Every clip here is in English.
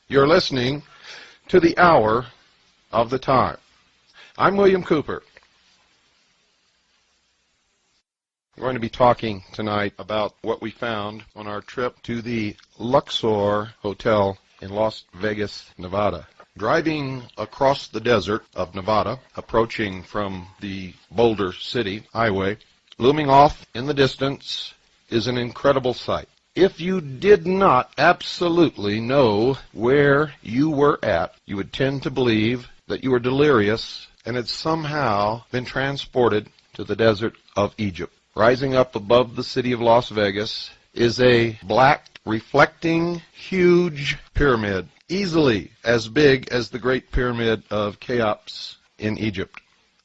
You're listening to the Hour of the Time. I'm William Cooper. We're going to be talking tonight about what we found on our trip to the Luxor Hotel in Las Vegas, Nevada. Driving across the desert of Nevada, approaching from the Boulder City Highway, looming off in the distance is an incredible sight. If you did not absolutely know where you were at, you would tend to believe that you were delirious and had somehow been transported to the desert of Egypt. Rising up above the city of Las Vegas is a black, reflecting, huge pyramid, easily as big as the Great Pyramid of Cheops in Egypt.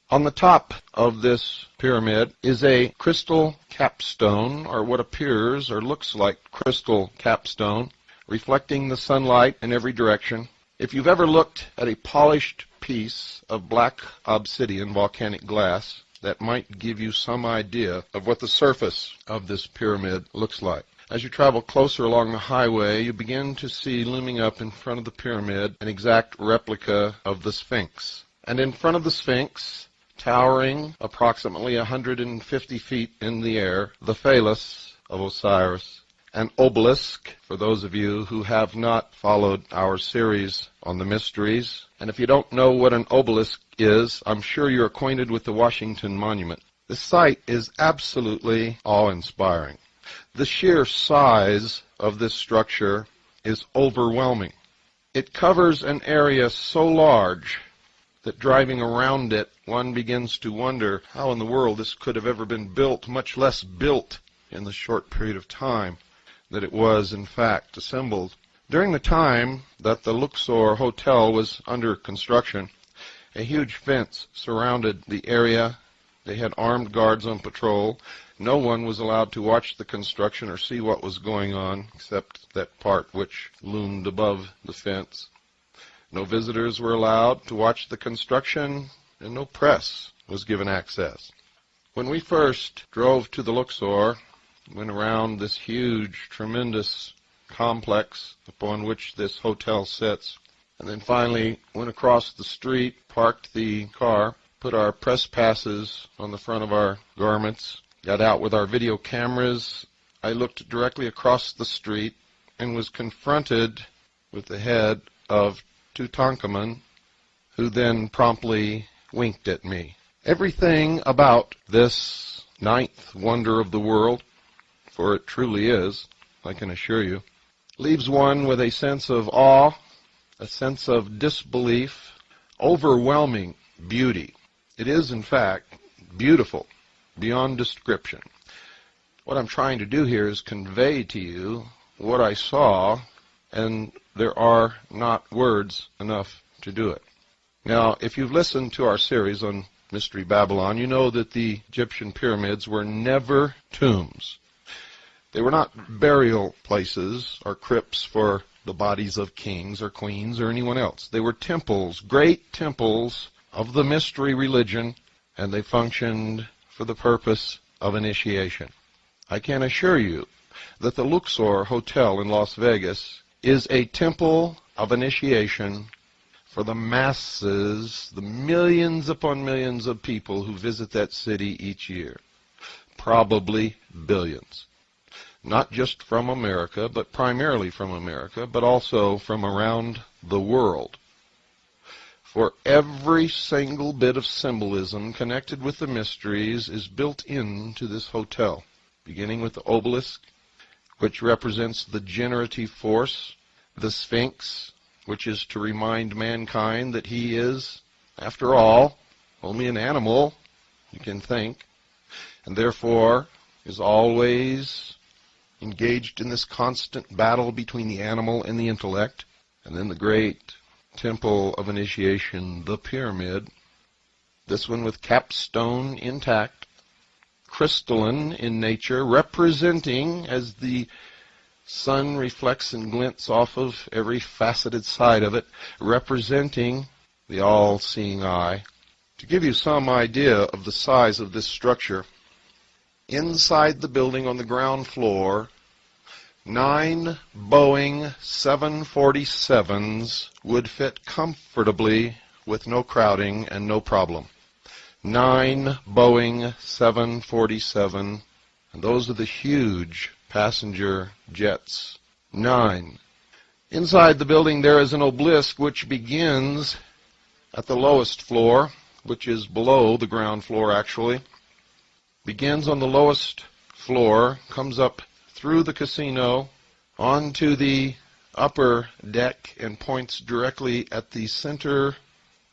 On the top of this pyramid is a crystal capstone, or what appears or looks like crystal capstone, reflecting the sunlight in every direction. If you've ever looked at a polished piece of black obsidian volcanic glass, that might give you some idea of what the surface of this pyramid looks like. As you travel closer along the highway, you begin to see looming up in front of the pyramid an exact replica of the Sphinx. And in front of the Sphinx, towering approximately 150 feet in the air, the phallus of Osiris, an obelisk, for those of you who have not followed our series on the mysteries. And if you don't know what an obelisk is, I'm sure you're acquainted with the Washington Monument. The sight is absolutely awe-inspiring. The sheer size of this structure is overwhelming. It covers an area so large that driving around it, one begins to wonder how in the world this could have ever been built, much less built in the short period of time that it was, in fact, assembled. During the time that the Luxor Hotel was under construction, a huge fence surrounded the area. They had armed guards on patrol. No one was allowed to watch the construction or see what was going on, except that part which loomed above the fence. No visitors were allowed to watch the construction, and no press was given access. When we first drove to the Luxor, went around this huge, tremendous complex upon which this hotel sits, and then finally went across the street, parked the car, put our press passes on the front of our garments, got out with our video cameras. I looked directly across the street and was confronted with the head of Tutankhamun, who then promptly winked at me. Everything about this ninth wonder of the world, for it truly is, I can assure you, leaves one with a sense of awe, a sense of disbelief, overwhelming beauty. It is, in fact, beautiful beyond description. What I'm trying to do here is convey to you what I saw, and there are not words enough to do it. Now, if you've listened to our series on Mystery Babylon, you know that the Egyptian pyramids were never tombs. They were not burial places or crypts for the bodies of kings or queens or anyone else. They were temples, great temples of the mystery religion, and they functioned for the purpose of initiation. I can assure you that the Luxor Hotel in Las Vegas is a temple of initiation for the masses, the millions upon millions of people who visit that city each year. Probably billions. Not just from America, but primarily from America, but also from around the world. For every single bit of symbolism connected with the mysteries is built into this hotel, beginning with the obelisk, which represents the generative force, the Sphinx, which is to remind mankind that he is, after all, only an animal, you can think, and therefore is always engaged in this constant battle between the animal and the intellect. And then the great temple of initiation, the pyramid, this one with capstone intact, crystalline in nature, representing, as the sun reflects and glints off of every faceted side of it, representing the all-seeing eye. To give you some idea of the size of this structure, inside the building on the ground floor, 9 Boeing 747s would fit comfortably with no crowding and no problem. 9 Boeing 747, and those are the huge passenger jets. 9. Inside the building there is an obelisk which begins at the lowest floor, which is below the ground floor actually. Begins on the lowest floor, comes up through the casino onto the upper deck and points directly at the center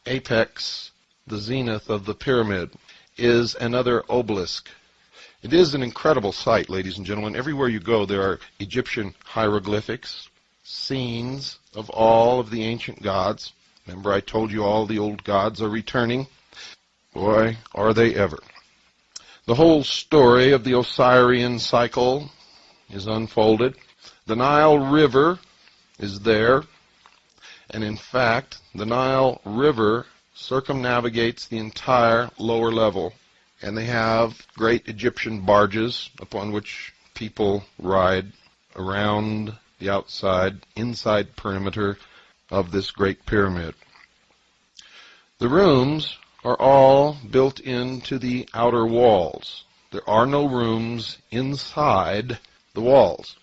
apex, the zenith of the pyramid, is another obelisk. It is an incredible sight, ladies and gentlemen. Everywhere you go there are Egyptian hieroglyphics, scenes of all of the ancient gods. Remember I told you all the old gods are returning? Boy, are they ever. The whole story of the Osirian cycle is unfolded. The Nile River is there, and in fact, the Nile River circumnavigates the entire lower level, and they have great Egyptian barges upon which people ride around the inside perimeter of this great pyramid. The rooms are all built into the outer walls. There are no rooms inside the walls.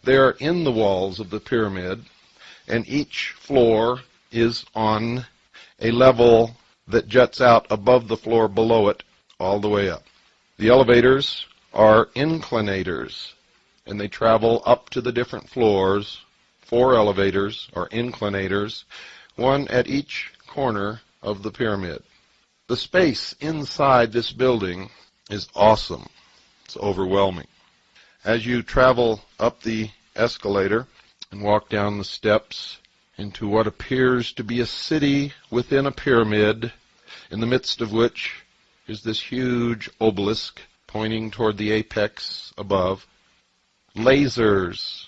They are in the walls of the pyramid, and each floor is on a level that juts out above the floor below it all the way up. The elevators are inclinators, and they travel up to the different floors. 4 elevators are inclinators, one at each corner of the pyramid. The space inside this building is awesome. It's overwhelming. As you travel up the escalator and walk down the steps into what appears to be a city within a pyramid, in the midst of which is this huge obelisk pointing toward the apex above. Lasers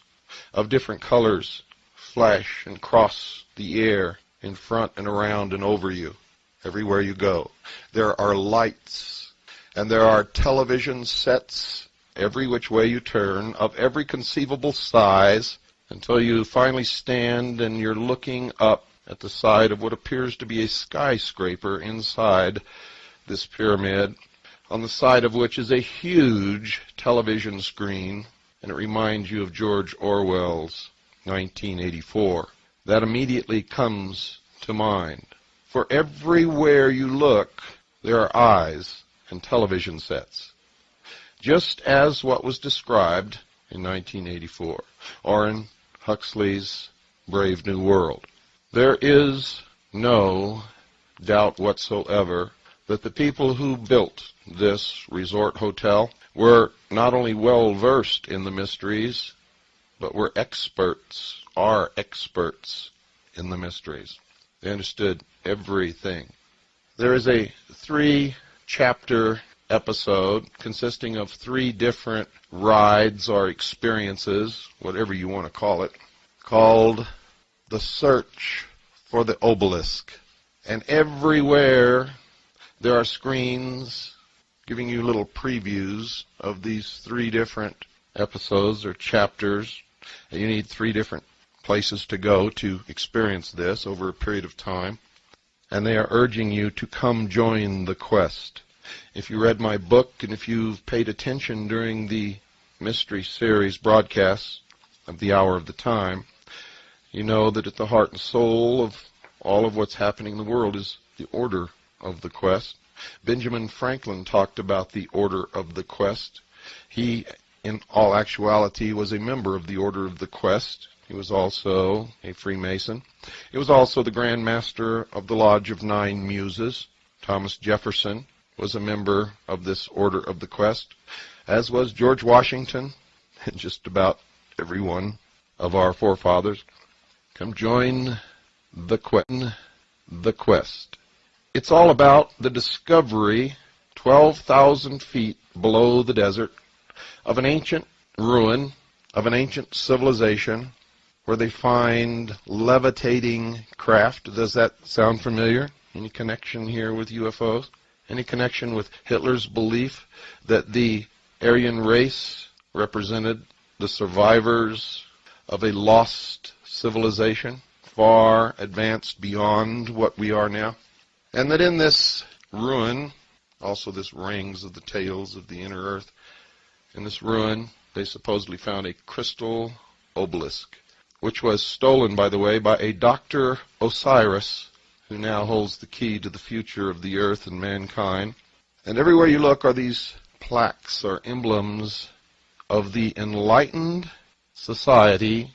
of different colors flash and cross the air in front and around and over you everywhere you go. There are lights, and there are television sets every which way you turn, of every conceivable size, until you finally stand and you're looking up at the side of what appears to be a skyscraper inside this pyramid, on the side of which is a huge television screen, and it reminds you of George Orwell's 1984. That immediately comes to mind. For everywhere you look, there are eyes and television sets, just as what was described in 1984, or in Huxley's Brave New World. There is no doubt whatsoever that the people who built this resort hotel were not only well versed in the mysteries, but were experts, are experts in the mysteries. They understood everything. There is a 3-chapter episode consisting of 3 different rides or experiences, whatever you want to call it, called The Search for the Obelisk. And everywhere there are screens giving you little previews of these 3 different episodes or chapters. And you need 3 different places to go to experience this over a period of time. And they are urging you to come join the quest. If you read my book, and if you've paid attention during the Mystery Series broadcasts of the Hour of the Time, you know that at the heart and soul of all of what's happening in the world is the order of the quest. Benjamin Franklin talked about the order of the quest. He, in all actuality, was a member of the Order of the Quest. He was also a Freemason. He was also the Grand Master of the Lodge of 9 Muses. Thomas Jefferson was a member of this Order of the Quest, as was George Washington and just about every one of our forefathers. Come join the quest. It's all about the discovery, 12,000 feet below the desert, of an ancient ruin, of an ancient civilization, where they find levitating craft. Does that sound familiar? Any connection here with UFOs? Any connection with Hitler's belief that the Aryan race represented the survivors of a lost civilization, far advanced beyond what we are now. And that in this ruin, also this rings of the tails of the inner earth, in this ruin they supposedly found a crystal obelisk, which was stolen, by the way, by a Dr. Osiris, who now holds the key to the future of the earth and mankind. And everywhere you look are these plaques or emblems of the enlightened society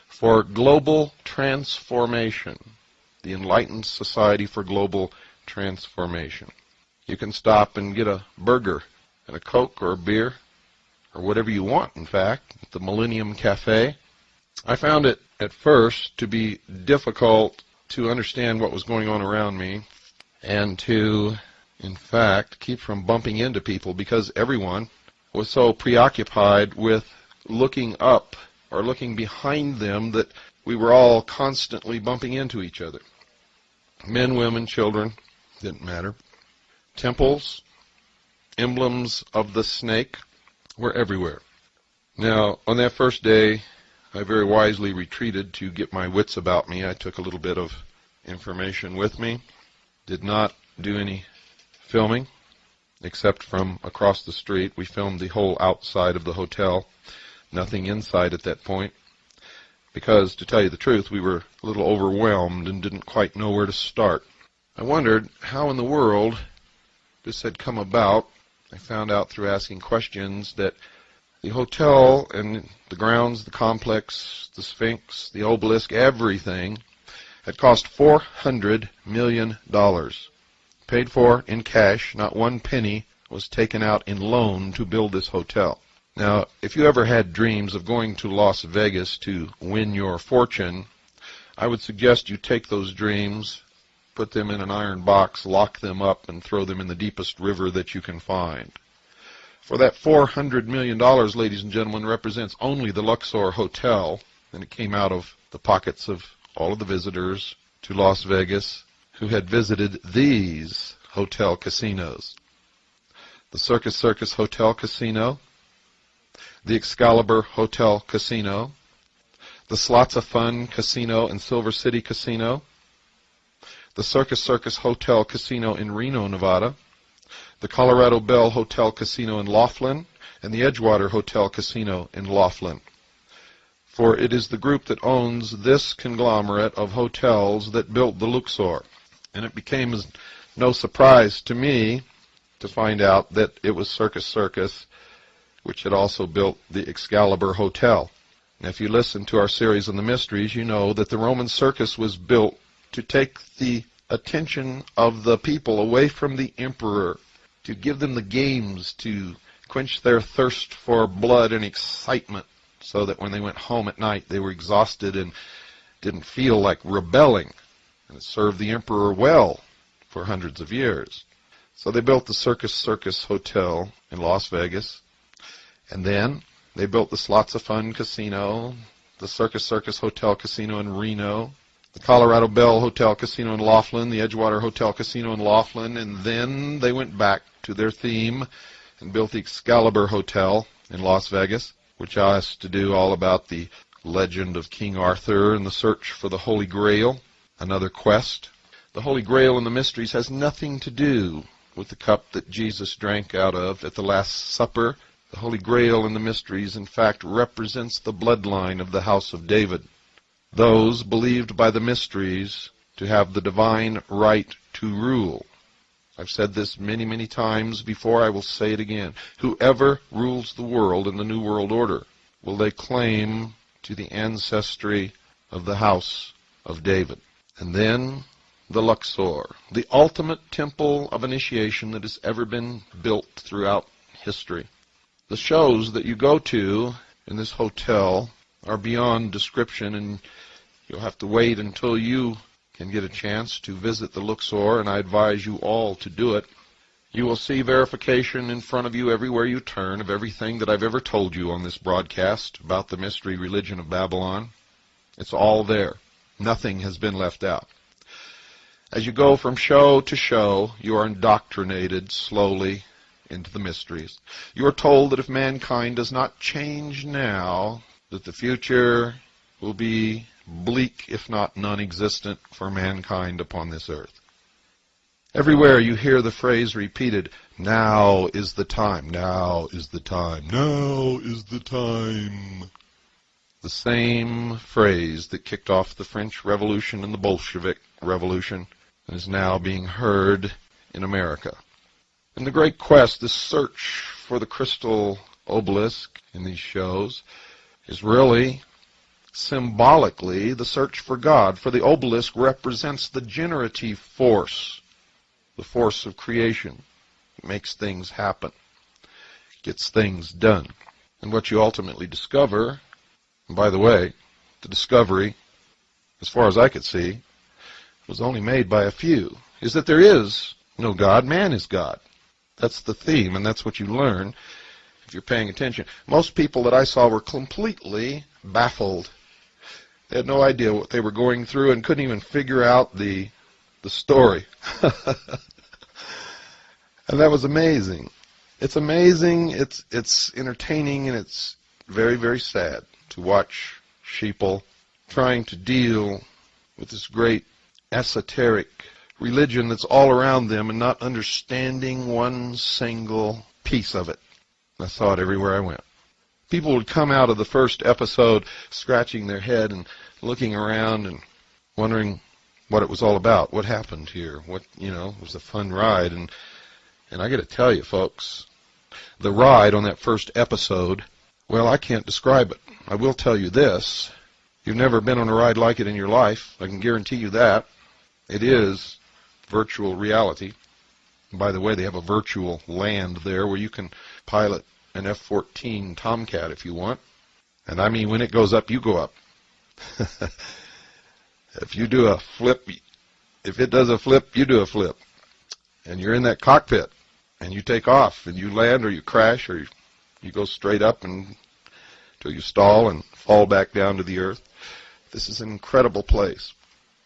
for global transformation. The enlightened society for global transformation. You can stop and get a burger and a Coke or a beer, or whatever you want, in fact, at the Millennium Cafe. I found it at first to be difficult to understand what was going on around me and to, in fact, keep from bumping into people because everyone was so preoccupied with looking up or looking behind them that we were all constantly bumping into each other. Men, women, children, didn't matter. Temples, emblems of the snake were everywhere. Now, on that first day, I very wisely retreated to get my wits about me. I took a little bit of information with me. Did not do any filming, except from across the street. We filmed the whole outside of the hotel. Nothing inside at that point. Because, to tell you the truth, we were a little overwhelmed and didn't quite know where to start. I wondered how in the world this had come about. I found out through asking questions that the hotel and the grounds, the complex, the Sphinx, the obelisk, everything had cost $400 million. Paid for in cash, not one penny was taken out in loan to build this hotel. Now, if you ever had dreams of going to Las Vegas to win your fortune, I would suggest you take those dreams, put them in an iron box, lock them up, and throw them in the deepest river that you can find. For that $400 million, ladies and gentlemen, represents only the Luxor Hotel, and it came out of the pockets of all of the visitors to Las Vegas who had visited these hotel casinos. The Circus Hotel Casino, the Excalibur Hotel Casino, the Slots of Fun Casino and Silver City Casino, the Circus Hotel Casino in Reno, Nevada, the Colorado Bell Hotel Casino in Laughlin, and the Edgewater Hotel Casino in Laughlin. For it is the group that owns this conglomerate of hotels that built the Luxor. And it became no surprise to me to find out that it was Circus, which had also built the Excalibur Hotel. Now, if you listen to our series on the mysteries, you know that the Roman circus was built to take the attention of the people away from the emperor, to give them the games to quench their thirst for blood and excitement, so that when they went home at night they were exhausted and didn't feel like rebelling. And it served the emperor well for hundreds of years. So they built the Circus Hotel in Las Vegas, and then they built the Slots of Fun Casino, the Circus Hotel Casino in Reno, the Colorado Bell Hotel Casino in Laughlin, the Edgewater Hotel Casino in Laughlin, and then they went back to their theme and built the Excalibur Hotel in Las Vegas, which has to do all about the legend of King Arthur and the search for the Holy Grail, another quest. The Holy Grail and the mysteries has nothing to do with the cup that Jesus drank out of at the Last Supper. The Holy Grail and the mysteries, in fact, represents the bloodline of the house of David. Those believed by the mysteries to have the divine right to rule. I've said this many, many times before. I will say it again. Whoever rules the world in the New World Order will lay claim to the ancestry of the house of David. And then the Luxor, the ultimate temple of initiation that has ever been built throughout history. The shows that you go to in this hotel are beyond description, and you'll have to wait until you can get a chance to visit the Luxor, and I advise you all to do it. You will see verification in front of you everywhere you turn of everything that I've ever told you on this broadcast about the mystery religion of Babylon. It's all there. Nothing has been left out. As you go from show to show, you are indoctrinated slowly into the mysteries. You are told that if mankind does not change now, that the future will be bleak, if not non-existent, for mankind upon this earth. Everywhere you hear the phrase repeated, now is the time, now is the time, now is the time. The same phrase that kicked off the French Revolution and the Bolshevik Revolution is now being heard in America. And the great quest, this search for the crystal obelisk in these shows, is really symbolically the search for God. For the obelisk represents the generative force, the force of creation. It makes things happen, gets things done. And what you ultimately discover, and by the way, the discovery, as far as I could see, was only made by a few, is that there is no God, man is God. That's the theme, and that's what you learn if you're paying attention. Most people that I saw were completely baffled. They had no idea what they were going through and couldn't even figure out the story. And that was amazing. It's amazing, it's entertaining, and it's very, very sad to watch sheeple trying to deal with this great esoteric religion that's all around them and not understanding one single piece of it. I saw it everywhere I went. People would come out of the first episode scratching their head and looking around and wondering what it was all about, what happened here, it was a fun ride. And I got to tell you, folks, the ride on that first episode, well, I can't describe it. I will tell you this. You've never been on a ride like it in your life. I can guarantee you that. It is virtual reality. And by the way, they have a virtual land there where you can pilot an F-14 Tomcat if you want. And I mean, when it goes up, you go up. If you do a flip, if it does a flip, you do a flip. And you're in that cockpit, and you take off, and you land, or you crash, or you go straight up until you stall and fall back down to the earth. This is an incredible place.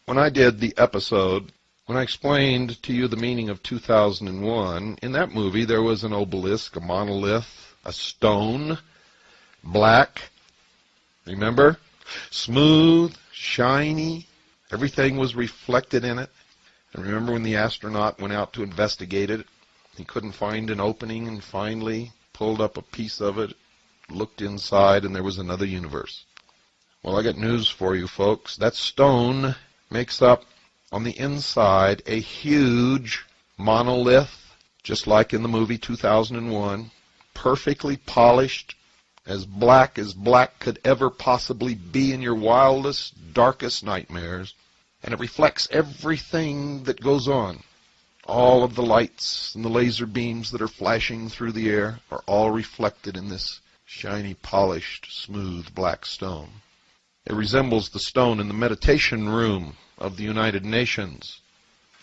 When I did the episode, when I explained to you the meaning of 2001, in that movie there was an obelisk, a monolith, a stone, black, remember? Smooth, shiny, everything was reflected in it. And remember when the astronaut went out to investigate it, he couldn't find an opening and finally pulled up a piece of it, looked inside, and there was another universe. Well, I got news for you, folks. That stone makes up, on the inside, a huge monolith, just like in the movie 2001, perfectly polished, as black could ever possibly be in your wildest, darkest nightmares. And it reflects everything that goes on. All of the lights and the laser beams that are flashing through the air are all reflected in this shiny, polished, smooth black stone. It resembles the stone in the meditation room of the United Nations.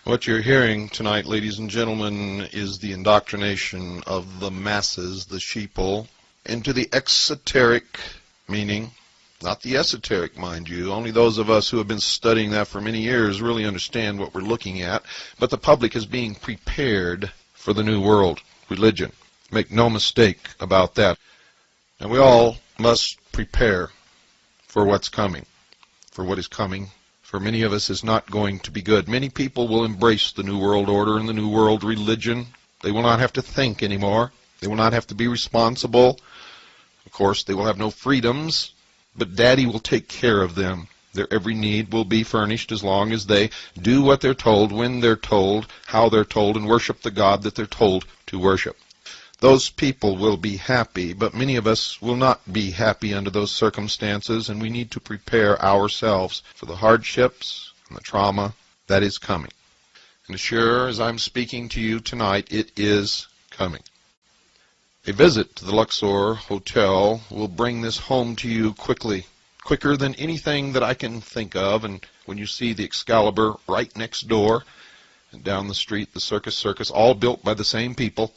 What you're hearing tonight, ladies and gentlemen, is the indoctrination of the masses, the sheeple, into the exoteric meaning. Not the esoteric, mind you. Only those of us who have been studying that for many years really understand what we're looking at. But the public is being prepared for the New World religion. Make no mistake about that. And we all must prepare for what's coming. For what is coming, for many of us, is not going to be good. Many people will embrace the New World Order and the New World religion. They will not have to think anymore. They will not have to be responsible. Of course, they will have no freedoms. But Daddy will take care of them. Their every need will be furnished as long as they do what they're told, when they're told, how they're told, and worship the God that they're told to worship. Those people will be happy, but many of us will not be happy under those circumstances, and we need to prepare ourselves for the hardships and the trauma that is coming. And as sure as I'm speaking to you tonight, it is coming. A visit to the Luxor Hotel will bring this home to you quickly, quicker than anything that I can think of. And when you see the Excalibur right next door, and down the street the Circus, all built by the same people,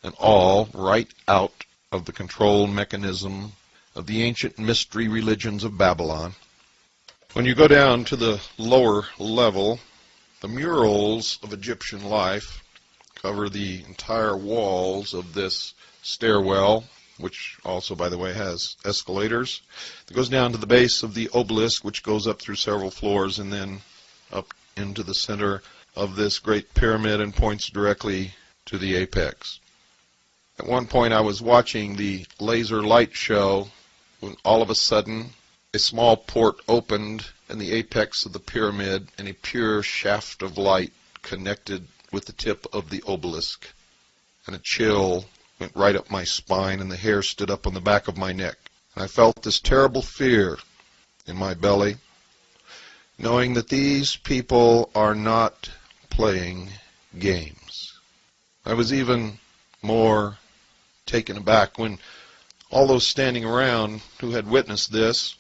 and all right out of the control mechanism of the ancient mystery religions of Babylon. When you go down to the lower level, the murals of Egyptian life cover the entire walls of this stairwell, which also, by the way, has escalators. It goes down to the base of the obelisk, which goes up through several floors and then up into the center of this great pyramid and points directly to the apex. At one point I was watching the laser light show when all of a sudden a small port opened in the apex of the pyramid and a pure shaft of light connected with the tip of the obelisk. And a chill went right up my spine and the hair stood up on the back of my neck. And I felt this terrible fear in my belly, knowing that these people are not playing games. I was even more taken aback when all those standing around who had witnessed this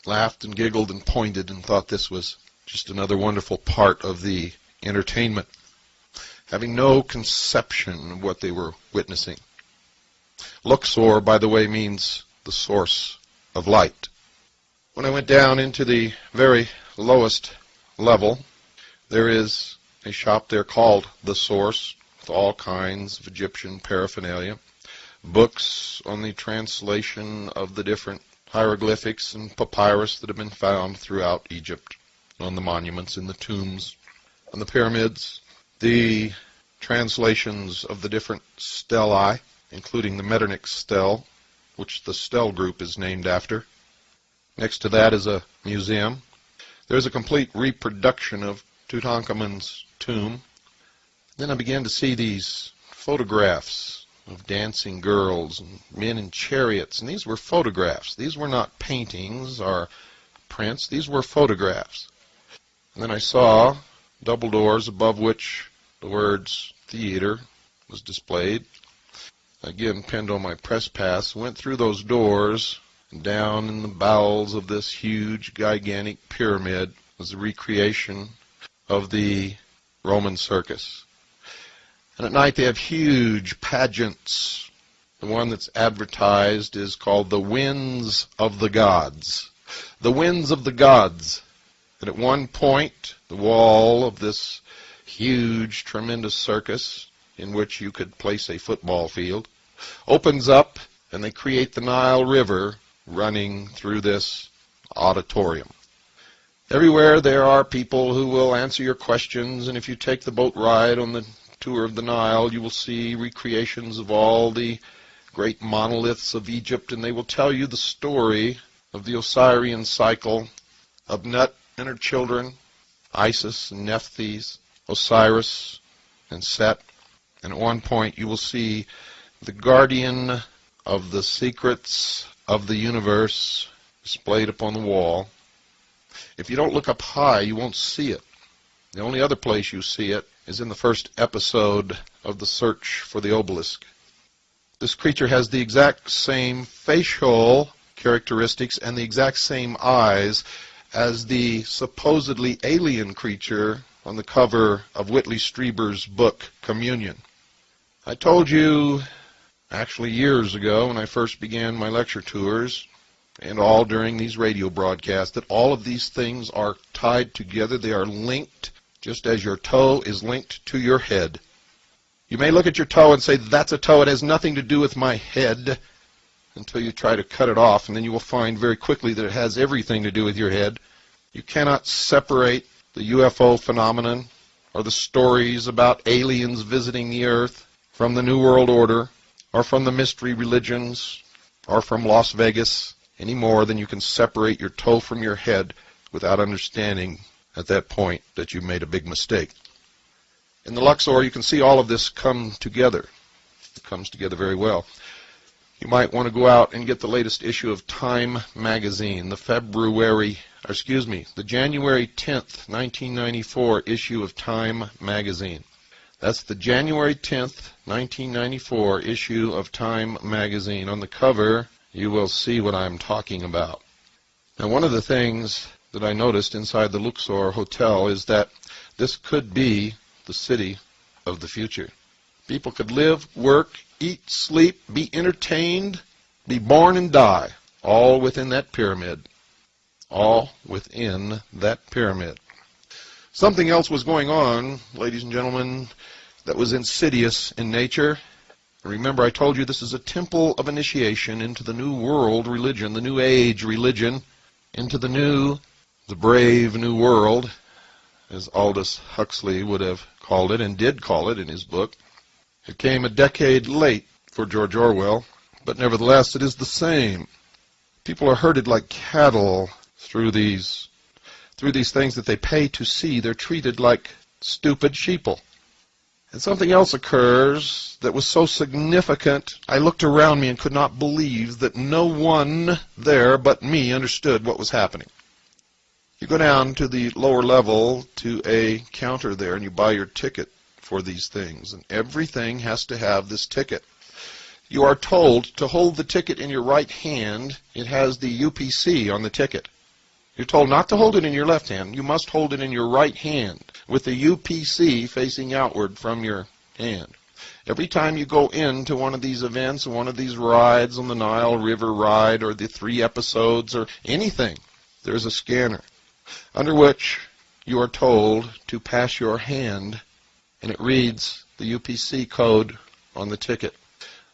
laughed and giggled and pointed and thought this was just another wonderful part of the entertainment, having no conception of what they were witnessing. Luxor, by the way, means the source of light. When I went down into the very lowest level, there is a shop there called The Source, with all kinds of Egyptian paraphernalia, books on the translation of the different hieroglyphics and papyrus that have been found throughout Egypt, on the monuments, in the tombs, on the pyramids, the translations of the different stelae, including the Metternich stele, which the stele group is named after. Next to that is a museum. There's a complete reproduction of Tutankhamun's tomb. Then I began to see these photographs of dancing girls and men in chariots, and these were photographs. These were not paintings or prints. These were photographs. And then I saw double doors above which the words theater was displayed. Again, pinned on my press pass, went through those doors, and down in the bowels of this huge, gigantic pyramid was a recreation of the Roman circus. And at night they have huge pageants. The one that's advertised is called the Winds of the Gods. The Winds of the Gods. And at one point, the wall of this huge, tremendous circus, in which you could place a football field, opens up, and they create the Nile River running through this auditorium. Everywhere there are people who will answer your questions, and if you take the boat ride on the tour of the Nile, you will see recreations of all the great monoliths of Egypt, and they will tell you the story of the Osirian cycle, of Nut and her children, Isis and Nephthys, Osiris and Set. And at one point you will see the guardian of the secrets of the universe displayed upon the wall. If you don't look up high, you won't see it. The only other place you see it is in the first episode of The Search for the Obelisk. This creature has the exact same facial characteristics and the exact same eyes as the supposedly alien creature on the cover of Whitley Strieber's book, Communion. I told you, actually years ago, when I first began my lecture tours, and all during these radio broadcasts, that all of these things are tied together. They are linked, just as your toe is linked to your head. You may look at your toe and say, that's a toe, it has nothing to do with my head, until you try to cut it off, and then you will find very quickly that it has everything to do with your head. You cannot separate the UFO phenomenon or the stories about aliens visiting the earth from the New World Order or from the mystery religions or from Las Vegas any more than you can separate your toe from your head without understanding at that point that you made a big mistake. In the Luxor, you can see all of this come together. It comes together very well. You might want to go out and get the latest issue of Time magazine, the January 10th, 1994 issue of Time magazine. That's the January 10th, 1994 issue of Time magazine. On the cover, you will see what I'm talking about. Now, one of the things that I noticed inside the Luxor Hotel is that this could be the city of the future. People could live, work, eat, sleep, be entertained, be born and die, all within that pyramid. All within that pyramid. Something else was going on, ladies and gentlemen, that was insidious in nature. Remember, I told you this is a temple of initiation into the new world religion, the new age religion, into the brave new world, as Aldous Huxley would have called it, and did call it in his book. It came a decade late for George Orwell, but nevertheless it is the same. People are herded like cattle through these things that they pay to see. They're treated like stupid sheeple. And something else occurs that was so significant, I looked around me and could not believe that no one there but me understood what was happening. You go down to the lower level to a counter there and you buy your ticket for these things. And everything has to have this ticket. You are told to hold the ticket in your right hand. It has the UPC on the ticket. You're told not to hold it in your left hand. You must hold it in your right hand with the UPC facing outward from your hand. Every time you go into one of these events, one of these rides on the Nile River ride or the 3 episodes or anything, there's a scanner under which you are told to pass your hand, and it reads the UPC code on the ticket.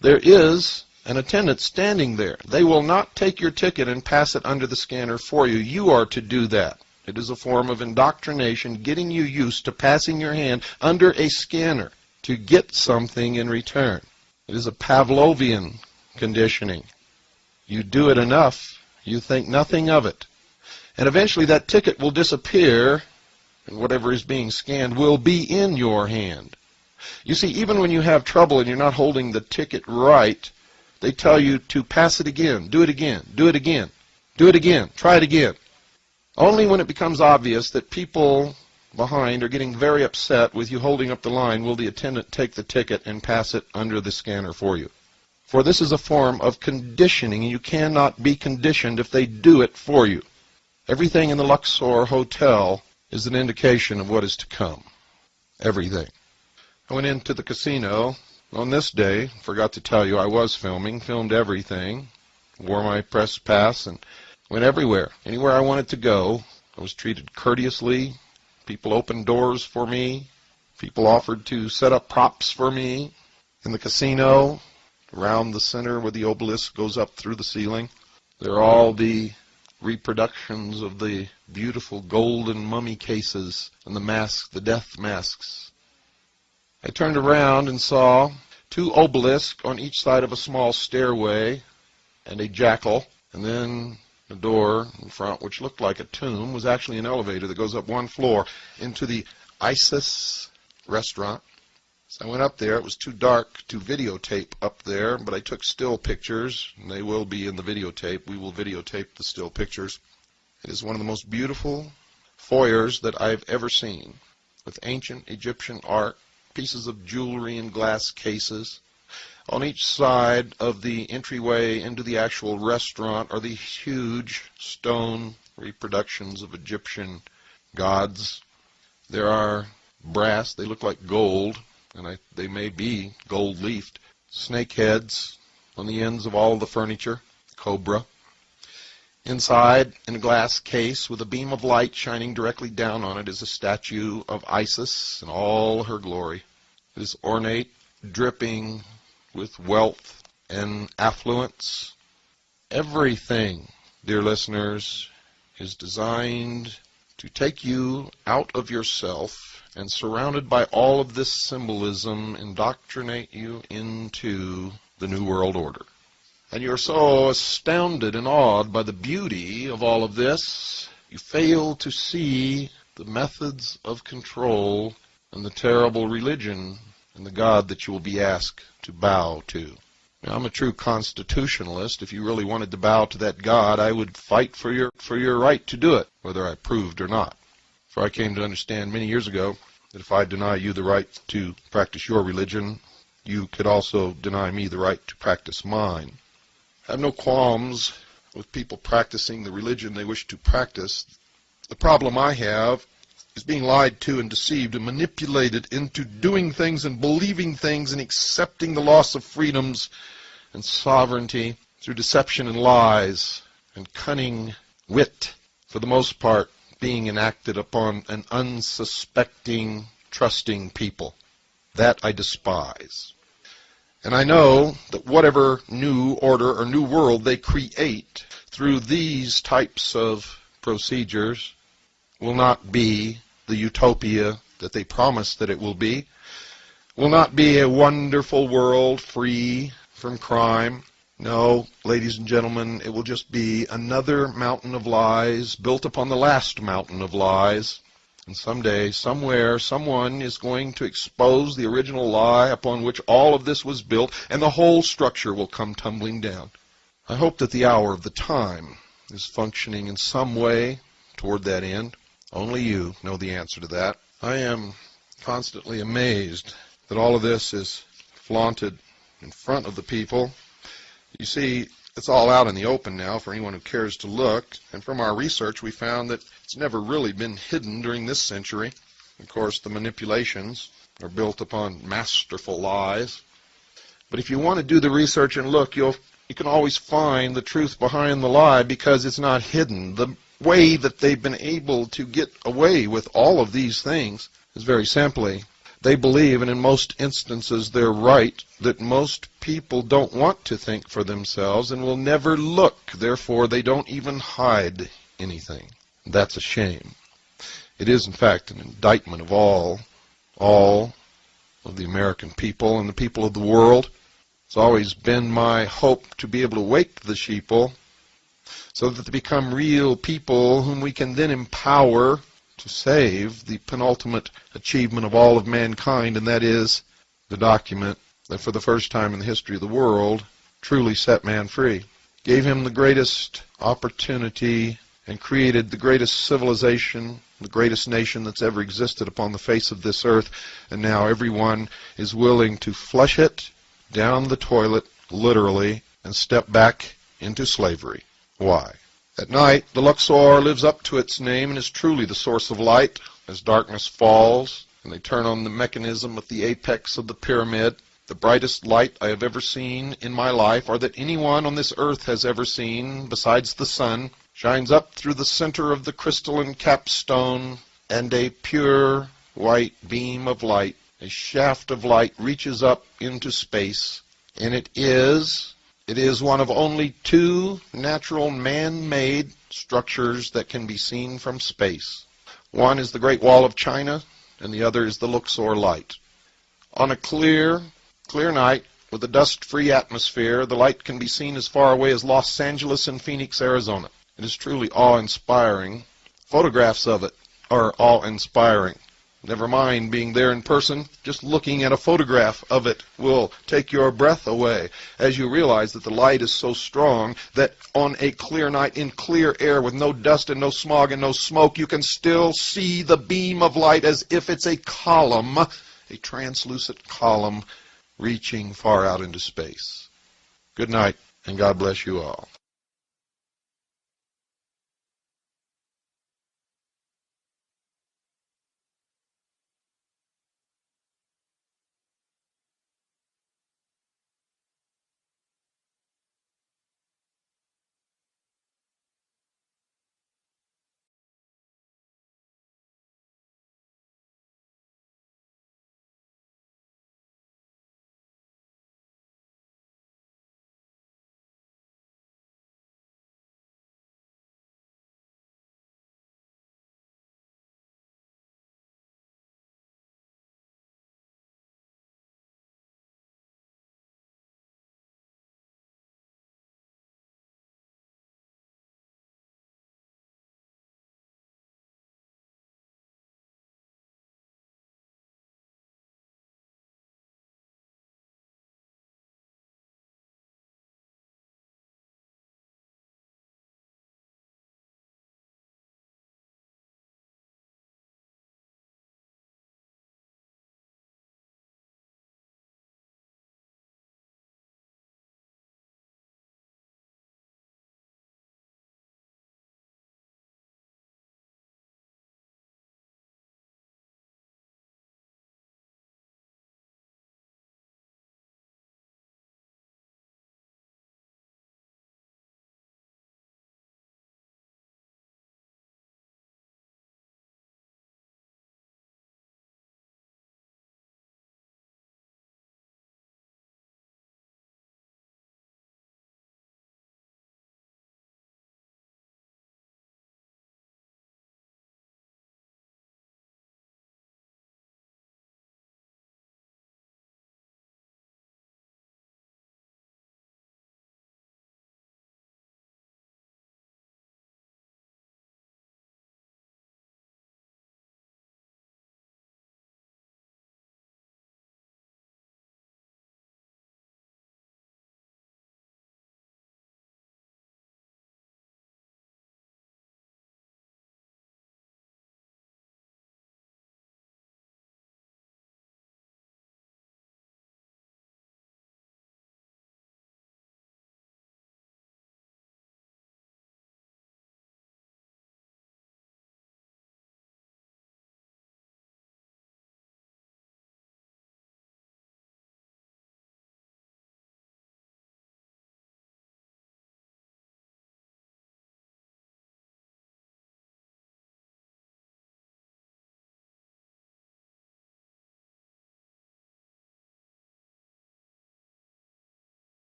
There is an attendant standing there. They will not take your ticket and pass it under the scanner for you. You are to do that. It is a form of indoctrination, getting you used to passing your hand under a scanner to get something in return. It is a Pavlovian conditioning. You do it enough, you think nothing of it. And eventually that ticket will disappear, and whatever is being scanned will be in your hand. You see, even when you have trouble and you're not holding the ticket right, they tell you to pass it again, do it again, do it again, do it again, try it again. Only when it becomes obvious that people behind are getting very upset with you holding up the line will the attendant take the ticket and pass it under the scanner for you. For this is a form of conditioning, and you cannot be conditioned if they do it for you. Everything in the Luxor Hotel is an indication of what is to come. Everything. I went into the casino on this day. Forgot to tell you I was filmed everything, wore my press pass, and went everywhere. Anywhere I wanted to go, I was treated courteously. People opened doors for me. People offered to set up props for me. In the casino, around the center where the obelisk goes up through the ceiling, there are all the reproductions of the beautiful golden mummy cases and the masks, the death masks. I turned around and saw 2 obelisks on each side of a small stairway and a jackal, and then a door in front which looked like a tomb was actually an elevator that goes up 1 floor into the Isis restaurant. So I went up there. It was too dark to videotape up there, but I took still pictures, and they will be in the videotape. We will videotape the still pictures. It is one of the most beautiful foyers that I've ever seen, with ancient Egyptian art, pieces of jewelry in glass cases. On each side of the entryway into the actual restaurant are these huge stone reproductions of Egyptian gods. There are brass, they look like gold, and they may be gold-leafed, snake heads on the ends of all the furniture, cobra. Inside, in a glass case with a beam of light shining directly down on it, is a statue of Isis in all her glory. It is ornate, dripping with wealth and affluence. Everything, dear listeners, is designed to take you out of yourself and, surrounded by all of this symbolism, indoctrinate you into the New World Order. And you're so astounded and awed by the beauty of all of this, you fail to see the methods of control and the terrible religion and the God that you will be asked to bow to. Now, I'm a true constitutionalist. If you really wanted to bow to that God, I would fight for your right to do it, whether I approved or not. For I came to understand many years ago that if I deny you the right to practice your religion, you could also deny me the right to practice mine. I have no qualms with people practicing the religion they wish to practice. The problem I have is being lied to and deceived and manipulated into doing things and believing things and accepting the loss of freedoms and sovereignty through deception and lies and cunning wit, for the most part being enacted upon an unsuspecting, trusting people. That I despise. And I know that whatever new order or new world they create through these types of procedures will not be the utopia that they promise that it will be, will not be a wonderful world free from crime. No, ladies and gentlemen, it will just be another mountain of lies built upon the last mountain of lies. And someday, somewhere, someone is going to expose the original lie upon which all of this was built, and the whole structure will come tumbling down. I hope that the hour of the time is functioning in some way toward that end. Only you know the answer to that. I am constantly amazed that all of this is flaunted in front of the people. You see, it's all out in the open now for anyone who cares to look, and from our research we found that it's never really been hidden during this century. Of course, the manipulations are built upon masterful lies. But if you want to do the research and look, you can always find the truth behind the lie because it's not hidden. The way that they've been able to get away with all of these things is very simply, they believe, and in most instances they're right, that most people don't want to think for themselves and will never look. Therefore, they don't even hide anything. That's a shame. It is, in fact, an indictment of all of the American people and the people of the world. It's always been my hope to be able to wake the sheeple so that they become real people whom we can then empower to save the penultimate achievement of all of mankind, and that is the document that for the first time in the history of the world truly set man free, gave him the greatest opportunity, and created the greatest civilization, the greatest nation that's ever existed upon the face of this earth, and now everyone is willing to flush it down the toilet, literally, and step back into slavery. Why? At night, the Luxor lives up to its name and is truly the source of light. As darkness falls, and they turn on the mechanism at the apex of the pyramid, the brightest light I have ever seen in my life, or that anyone on this earth has ever seen, besides the sun, shines up through the center of the crystalline capstone, and a pure white beam of light, a shaft of light, reaches up into space, and it is one of only two natural man-made structures that can be seen from space. One is the Great Wall of China, and the other is the Luxor light. On a clear night with a dust-free atmosphere, the light can be seen as far away as Los Angeles and Phoenix, Arizona. It is truly awe-inspiring. Photographs of it are awe-inspiring. Never mind being there in person, just looking at a photograph of it will take your breath away as you realize that the light is so strong that on a clear night in clear air with no dust and no smog and no smoke, you can still see the beam of light as if it's a column, a translucent column reaching far out into space. Good night, and God bless you all.